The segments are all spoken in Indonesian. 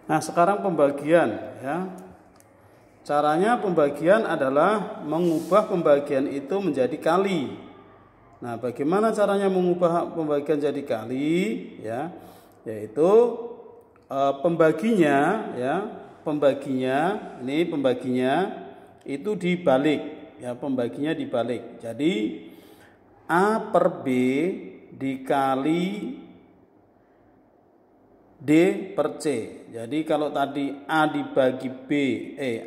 Nah, sekarang pembagian ya. Caranya pembagian adalah mengubah pembagian itu menjadi kali. Nah, bagaimana caranya mengubah pembagian jadi kali ya? Yaitu pembaginya ya, pembaginya itu dibalik ya, pembaginya dibalik. Jadi A per B dikali D per C. Jadi kalau tadi A dibagi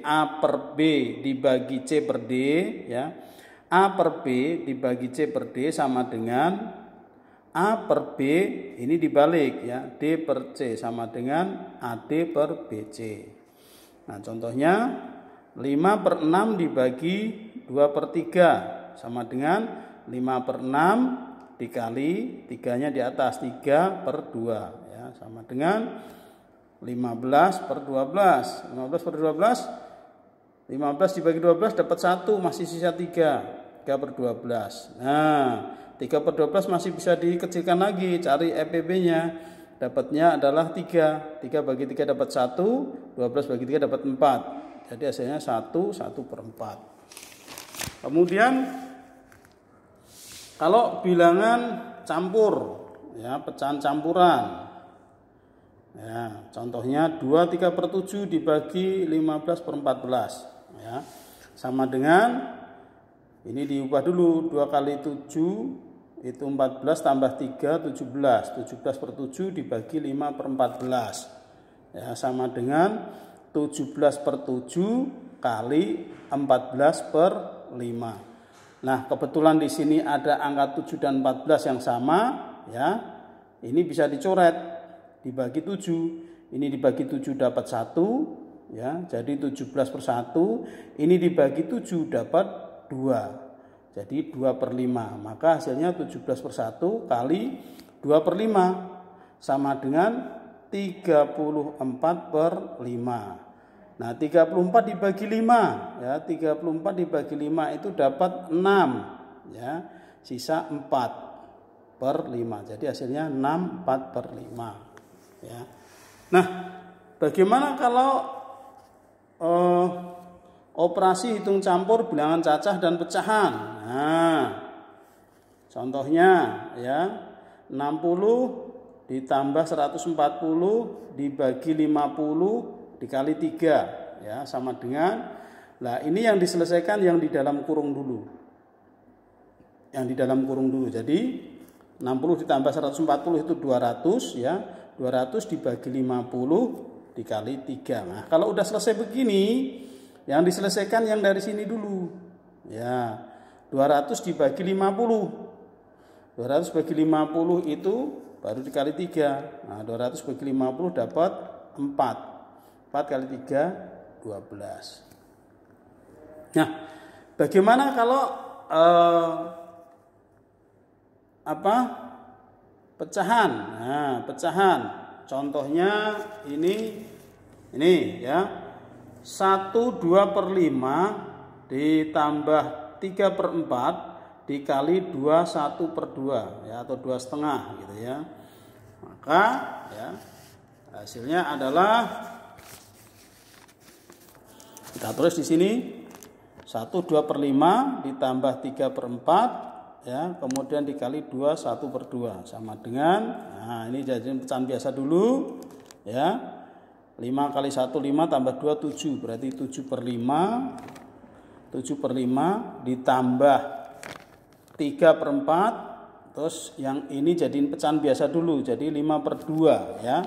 A per B dibagi C per D ya. A per B dibagi C per D sama dengan A per B ini dibalik ya. D per C sama dengan AD per BC. Nah, contohnya 5 per 6 dibagi 2 per 3 sama dengan 5 per 6 dikali 3-nya di atas 3 per 2 ya, sama dengan 15 per 12. 15 per 12 15 dibagi 12 dapat 1, masih sisa 3 per 12. Nah, 3 per 12 masih bisa dikecilkan lagi, cari EPB-nya. Dapatnya adalah 3 bagi 3 dapat 1, 12 bagi 3 dapat 4. Jadi hasilnya 1 per 4. Kemudian kalau bilangan campur ya, pecahan campuran ya, contohnya 2 3 per 7 dibagi 15 per 14 ya, sama dengan ini diubah dulu, 2 kali 7 itu 14 tambah 3 17 per 7 dibagi 5 per 14 ya, sama dengan 17 per 7 kali 14 per 5. Nah, kebetulan di sini ada angka 7 dan 14 yang sama ya. Ini bisa dicoret, dibagi 7. Ini dibagi 7 dapat 1 ya. Jadi 17 per 1, ini dibagi 7 dapat 2. Jadi 2 per 5. Maka hasilnya 17 per 1 kali 2 per 5 sama dengan 34 per 5. Nah, 34 dibagi 5 ya, 34 dibagi 5 itu dapat 6 ya, sisa 4 per 5. Jadi hasilnya 4 per 5 ya. Nah, bagaimana kalau operasi hitung campur bilangan cacah dan pecahan? Nah, contohnya ya, 60 ditambah 140 dibagi 50 dikali 3 ya, sama dengan, nah ini yang diselesaikan yang di dalam kurung dulu. Yang di dalam kurung dulu. Jadi 60 ditambah 140 itu 200 ya. 200 dibagi 50 dikali 3. Nah, kalau udah selesai begini, yang diselesaikan yang dari sini dulu. Ya. 200 dibagi 50. 200 bagi 50 itu baru dikali 3. Nah, 200 bagi 50 dapat 4. 4 kali 3 12. Nah, bagaimana kalau pecahan? Nah, pecahan. Contohnya ini ya. 1 2 per 5 ditambah 3 per 4 dikali 2 1 per 2 ya, atau 2 setengah gitu ya. Maka ya, hasilnya adalah, kita tulis di sini 1 2 per 5 ditambah 3 per 4 ya, kemudian dikali 2 1 per 2 sama dengan, nah ini jadi pecahan biasa dulu ya. 5 kali 1 5 tambah 2 7, berarti 7 per 5 ditambah 3 per 4, terus yang ini jadiin pecahan biasa dulu, jadi 5 per 2 ya.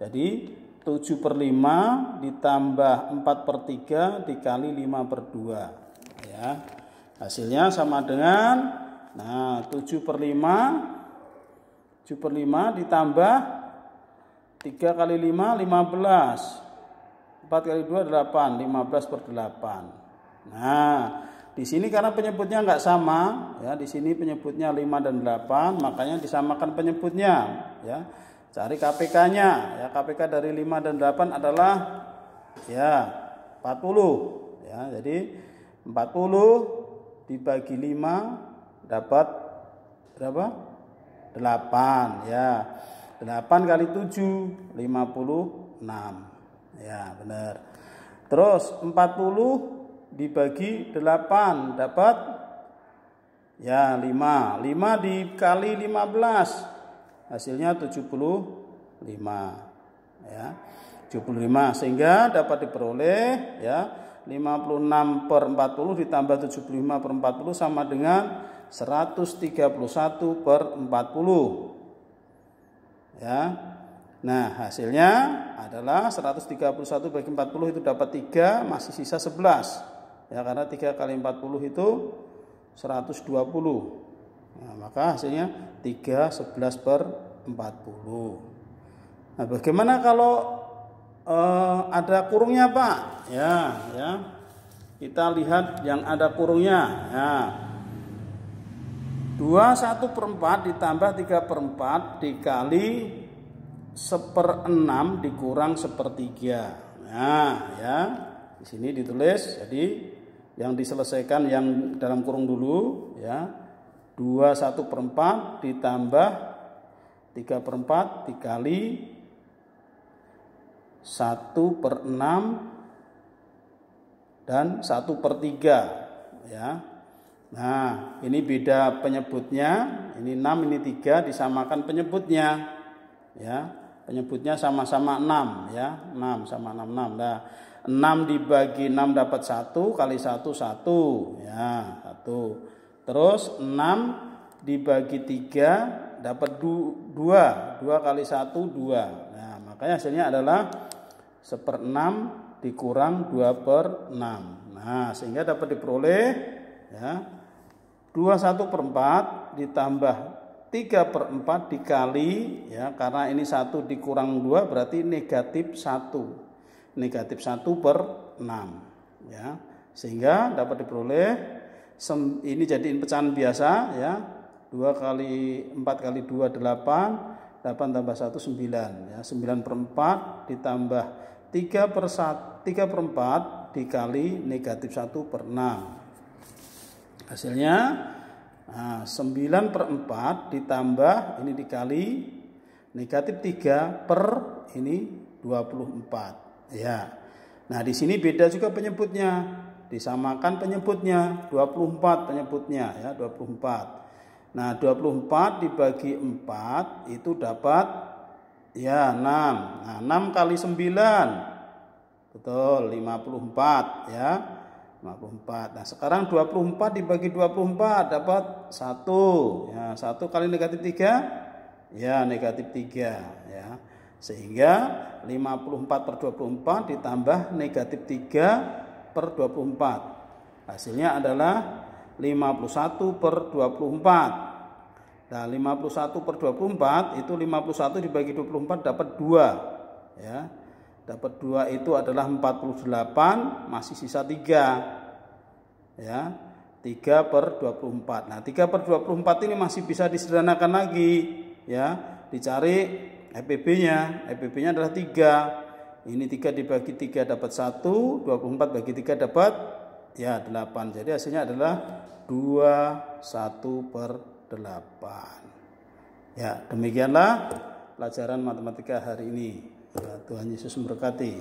Jadi 7 per 5 ditambah 4 per 3 dikali 5 per 2 ya. Hasilnya sama dengan, nah 7 per 5 ditambah 3 kali 5 15, 4 kali 2 8, 15 per 8. Nah, di sini karena penyebutnya enggak sama ya, di sini penyebutnya 5 dan 8, makanya disamakan penyebutnya ya. Cari KPK-nya ya, KPK dari 5 dan 8 adalah ya 40 ya. Jadi 40 dibagi 5 dapat berapa? 8 ya. 8 kali 7 56 Ya, benar. Terus 40 dibagi 8 dapat ya 5. 5 dikali 15 hasilnya 75 ya. 75 sehingga dapat diperoleh ya 56 per 40 ditambah 75 per 40 sama dengan 131 per 40 ya. Nah hasilnya adalah 131 bagi 40 itu dapat 3, masih sisa 11 ya, karena 3 kali 40 itu 120. Nah, maka hasilnya 3 11 per 40. Nah bagaimana kalau ada kurungnya Pak? Ya, kita lihat yang ada kurungnya ya. 2 1/4 ditambah 3/4 dikali 1/6 dikurang 1/3. Nah, ya. Di sini ditulis, jadi yang diselesaikan yang dalam kurung dulu ya. 2 1/4 ditambah 3/4 dikali 1/6 dan 1/3 ya. Nah, ini beda penyebutnya, ini 6 ini 3 disamakan penyebutnya. Ya, penyebutnya sama-sama 6 ya. 6 sama 6 6. Nah, 6 dibagi 6 dapat 1 kali 1 1 ya, 1. Terus 6 dibagi 3 dapat 2. 2 kali 1 2. Nah, makanya hasilnya adalah 1/6 dikurang 2/6. Nah, sehingga dapat diperoleh ya 2 1/4 ditambah 3/4 dikali ya, karena ini 1 dikurang 2 berarti negatif 1. Negatif 1/6 ya. Sehingga dapat diperoleh ini jadiin pecahan biasa ya. 2 kali 4 kali 2 8, 8 tambah 1 9 ya. 9/4 ditambah 3/4 dikali negatif 1/6. Hasilnya 9/4 ditambah ini dikali negatif 3 per ini 24 ya. Nah di sini beda juga penyebutnya, disamakan penyebutnya 24 penyebutnya ya 24. Nah 24 dibagi 4 itu dapat ya 6. Nah 6 kali 9 betul 54 ya. 54. Nah, sekarang 24 dibagi 24 dapat 1. Ya, 1 kali negatif 3 ya negatif 3 ya. Sehingga 54/24 ditambah negatif 3/24. Hasilnya adalah 51/24. Nah, 51/24 itu 51 dibagi 24 dapat 2 ya. Dapat 2 itu adalah 48, masih sisa 3 ya, 3/24. Nah 3/24 ini masih bisa disederhanakan lagi ya, dicari EPB-nya. EPB-nya adalah 3. Ini 3 dibagi 3 dapat 1, 24 bagi 3 dapat ya 8. Jadi hasilnya adalah 21/8. Ya, demikianlah pelajaran matematika hari ini. Ya, Tuhan Yesus memberkati.